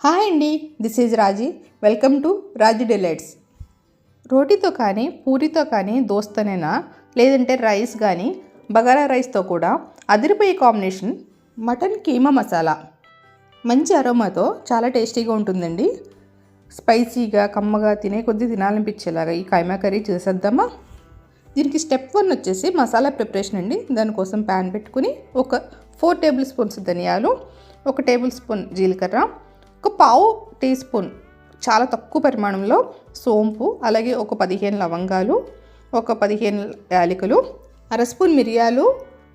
Hi అండి, this is Raji. Welcome to Raji delights. రోటీతో కానీ పూరితో కానీ దోస్తనేనా లేదంటే రైస్ కానీ బగారా రైస్తో కూడా అదిరిపోయే కాంబినేషన్ మటన్ కీమా మసాలా. మంచి అరోమాతో చాలా టేస్టీగా ఉంటుందండి. స్పైసీగా కమ్మగా తినే కొద్దీ తినాలనిపించేలాగా ఈ కైమా కర్రీ చేసేద్దామా. దీనికి స్టెప్ 1 వచ్చేసి మసాలా ప్రిపరేషన్ అండి. దానికోసం ప్యాన్ పెట్టుకుని ఒక 4 టేబుల్ స్పూన్స్ ధనియాలు, 1 టేబుల్ స్పూన్ జీలకర్ర, ఒక పావు టీ స్పూన్ చాలా తక్కువ పరిమాణంలో సోంపు, అలాగే ఒక 15 లవంగాలు, ఒక 15 యాలకులు, అర స్పూన్ మిరియాలు,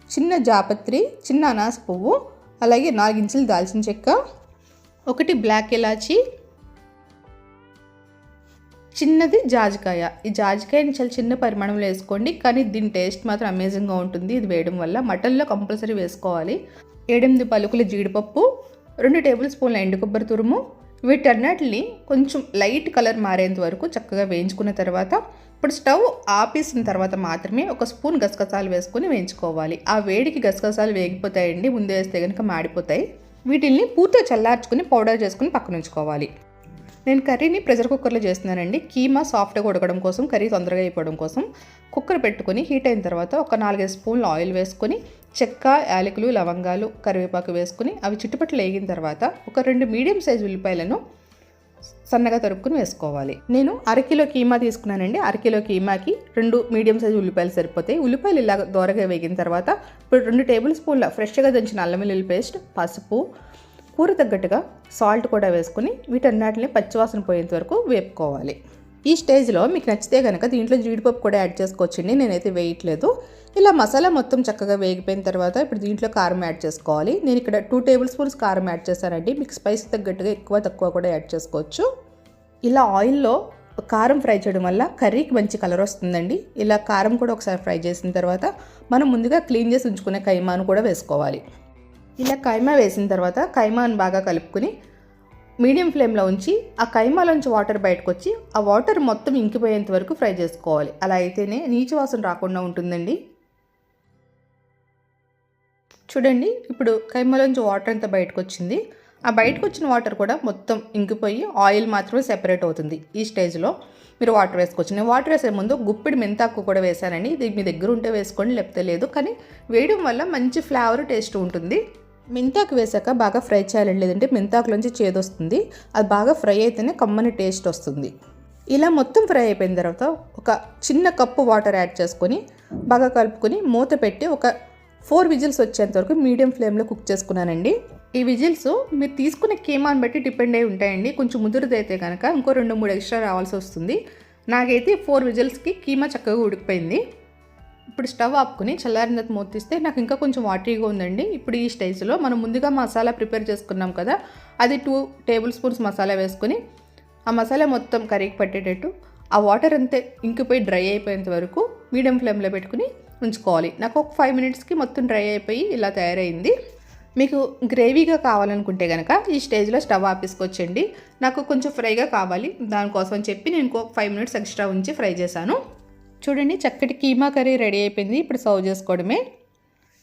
చిన్న జాపత్రి, చిన్న అనాస పువ్వు, అలాగే 4 ఇంచులు దాల్చిన చెక్క, 1 బ్లాక్ ఇలాచి, చిన్నది జాజికాయ. ఈ జాజికాయని చాలా చిన్న పరిమాణంలో వేసుకోండి, కానీ దీని టేస్ట్ మాత్రం అమేజింగ్గా ఉంటుంది. ఇది వేయడం వల్ల మటన్లో కంపల్సరీ వేసుకోవాలి. 7-8 పలుకుల జీడిపప్పు, 2 టేబుల్ స్పూన్ల ఎండు కొబ్బరి తురుము. వీటన్నిటిని కొంచెం లైట్ కలర్ మారేంత వరకు చక్కగా వేయించుకున్న తర్వాత ఇప్పుడు స్టవ్ ఆపేసిన తర్వాత మాత్రమే 1 స్పూన్ గసగసాలు వేసుకొని వేయించుకోవాలి. ఆ వేడికి గసగసాలు వేగిపోతాయండి, ముందే వేస్తే కనుక మాడిపోతాయి. వీటిని పూర్తిగా చల్లార్చుకుని పౌడర్ చేసుకుని పక్కన ఉంచుకోవాలి. నేను కర్రీని ప్రెషర్ కుక్కర్లో చేస్తున్నానండి. కీమా సాఫ్ట్గా ఉడకడం కోసం, కర్రీ తొందరగా అయిపోవడం కోసం కుక్కర్ పెట్టుకొని హీట్ అయిన తర్వాత ఒక 4-5 స్పూన్లు ఆయిల్ వేసుకొని చెక్క, యాలకులు, లవంగాలు, కరివేపాకు వేసుకుని అవి చిట్టుపట్లు వేగిన తర్వాత ఒక 2 మీడియం సైజు ఉల్లిపాయలను సన్నగా తరుక్కుని వేసుకోవాలి. నేను అరకిలో కీమా తీసుకున్నానండి. అరకిలో కీమాకి 2 మీడియం సైజు ఉల్లిపాయలు సరిపోతాయి. ఉల్లిపాయలు ఇలా దోరగా వేగిన తర్వాత ఇప్పుడు 2 టేబుల్ స్పూన్ల ఫ్రెష్గా దంచిన అల్లం వెల్లుల్లి పేస్ట్, పసుపు, కూర తగ్గట్టుగా సాల్ట్ కూడా వేసుకుని వీటన్నిటిని పచ్చివాసన పోయేంత వరకు వేపుకోవాలి. ఈ స్టేజ్లో మీకు నచ్చితే కనుక దీంట్లో జీడిపప్పు కూడా యాడ్ చేసుకోవచ్చండి. నేనైతే వేయట్లేదు. ఇలా మసాలా మొత్తం చక్కగా వేగిపోయిన తర్వాత ఇప్పుడు దీంట్లో కారం యాడ్ చేసుకోవాలి. నేను ఇక్కడ 2 టేబుల్ స్పూన్స్ కారం యాడ్ చేశానండి. మీకు స్పైస్ తగ్గట్టుగా ఎక్కువ తక్కువ కూడా యాడ్ చేసుకోవచ్చు. ఇలా ఆయిల్లో కారం ఫ్రై చేయడం వల్ల కర్రీకి మంచి కలర్ వస్తుందండి. ఇలా కారం కూడా ఒకసారి ఫ్రై చేసిన తర్వాత మనం ముందుగా క్లీన్ చేసి ఉంచుకునే కైమాను కూడా వేసుకోవాలి. ఇలా కైమా వేసిన తర్వాత కైమాను బాగా కలుపుకొని మీడియం ఫ్లేమ్లో ఉంచి ఆ కైమాలోంచి వాటర్ బయటకు వచ్చి ఆ వాటర్ మొత్తం ఇంకిపోయేంత వరకు ఫ్రై చేసుకోవాలి. అలా అయితేనే నీచు వాసన రాకుండా ఉంటుందండి. చూడండి, ఇప్పుడు కైమాలోంచి వాటర్ అంతా బయటకు వచ్చింది. ఆ బయటకు వచ్చిన వాటర్ కూడా మొత్తం ఇంకిపోయి ఆయిల్ మాత్రమే సెపరేట్ అవుతుంది. ఈ స్టేజ్లో మీరు వాటర్ వేసుకోవచ్చు. నేను వాటర్ వేసే ముందు గుప్పిడి మెంతాకు కూడా వేసానండి. ఇది మీ దగ్గర ఉంటే వేసుకోండి, లేకపోతే లేదు. కానీ వేయడం వల్ల మంచి ఫ్లేవర్, టేస్ట్ ఉంటుంది. మెంతాకు వేసాక బాగా ఫ్రై చేయాలండి, లేదంటే మెంతాకులోంచి చేదొస్తుంది. అది బాగా ఫ్రై అయితేనే కమ్మని టేస్ట్ వస్తుంది. ఇలా మొత్తం ఫ్రై అయిపోయిన తర్వాత ఒక చిన్న కప్పు వాటర్ యాడ్ చేసుకొని బాగా కలుపుకొని మూత పెట్టి ఒక 4 విజిల్స్ వచ్చేంత వరకు మీడియం ఫ్లేమ్లో కుక్ చేసుకున్నానండి. ఈ విజిల్స్ మీరు తీసుకునే కీమాని బట్టి డిపెండ్ అయి ఉంటాయండి. కొంచెం ముదురుదైతే కనుక ఇంకో 2-3 ఎక్స్ట్రా రావాల్సి వస్తుంది. నాకైతే 4 విజిల్స్కి కీమా చక్కగా ఉడికిపోయింది. ఇప్పుడు స్టవ్ ఆపుకుని చల్లారిన తర్వాత మూత తీస్తే నాకు ఇంకా కొంచెం వాటరీగా ఉందండి. ఇప్పుడు ఈ స్టేజ్లో మనం ముందుగా మసాలా ప్రిపేర్ చేసుకున్నాం కదా, అది 2 టేబుల్ స్పూన్స్ మసాలా వేసుకొని ఆ మసాలా మొత్తం కర్రీకి పట్టేటట్టు ఆ వాటర్ అంతే ఇంకిపోయి డ్రై అయిపోయేంత వరకు మీడియం ఫ్లేమ్లో పెట్టుకుని ఉంచుకోవాలి. నాకు ఒక 5 మినిట్స్కి మొత్తం డ్రై అయిపోయి ఇలా తయారైంది. మీకు గ్రేవీగా కావాలనుకుంటే కనుక ఈ స్టేజ్లో స్టవ్ ఆపేసుకొచ్చండి. నాకు కొంచెం ఫ్రైగా కావాలి, దానికోసం చెప్పి నేను ఇంకో 5 మినిట్స్ ఎక్స్ట్రా ఉంచి ఫ్రై చేశాను. చూడండి, చక్కటి కీమా కర్రీ రెడీ అయిపోయింది. ఇప్పుడు సర్వ్ చేసుకోవడమే.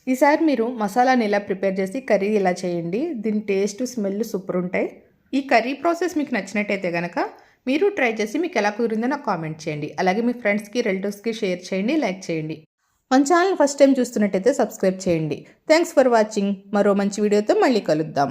ఈసారి మీరు మసాలాని ఇలా ప్రిపేర్ చేసి కర్రీ ఇలా చేయండి. దీని టేస్ట్, స్మెల్ సూపర్ ఉంటాయి. ఈ కర్రీ ప్రాసెస్ మీకు నచ్చినట్టయితే కనుక మీరు ట్రై చేసి మీకు ఎలా కుదిరిందో నాకు కామెంట్ చేయండి. అలాగే మీ ఫ్రెండ్స్కి, రిలేటివ్స్కి షేర్ చేయండి, లైక్ చేయండి. మన ఛానల్ ఫస్ట్ టైం చూస్తున్నట్టయితే సబ్స్క్రైబ్ చేయండి. Thanks for watching. మరో మంచి వీడియోతో మళ్ళీ కలుద్దాం.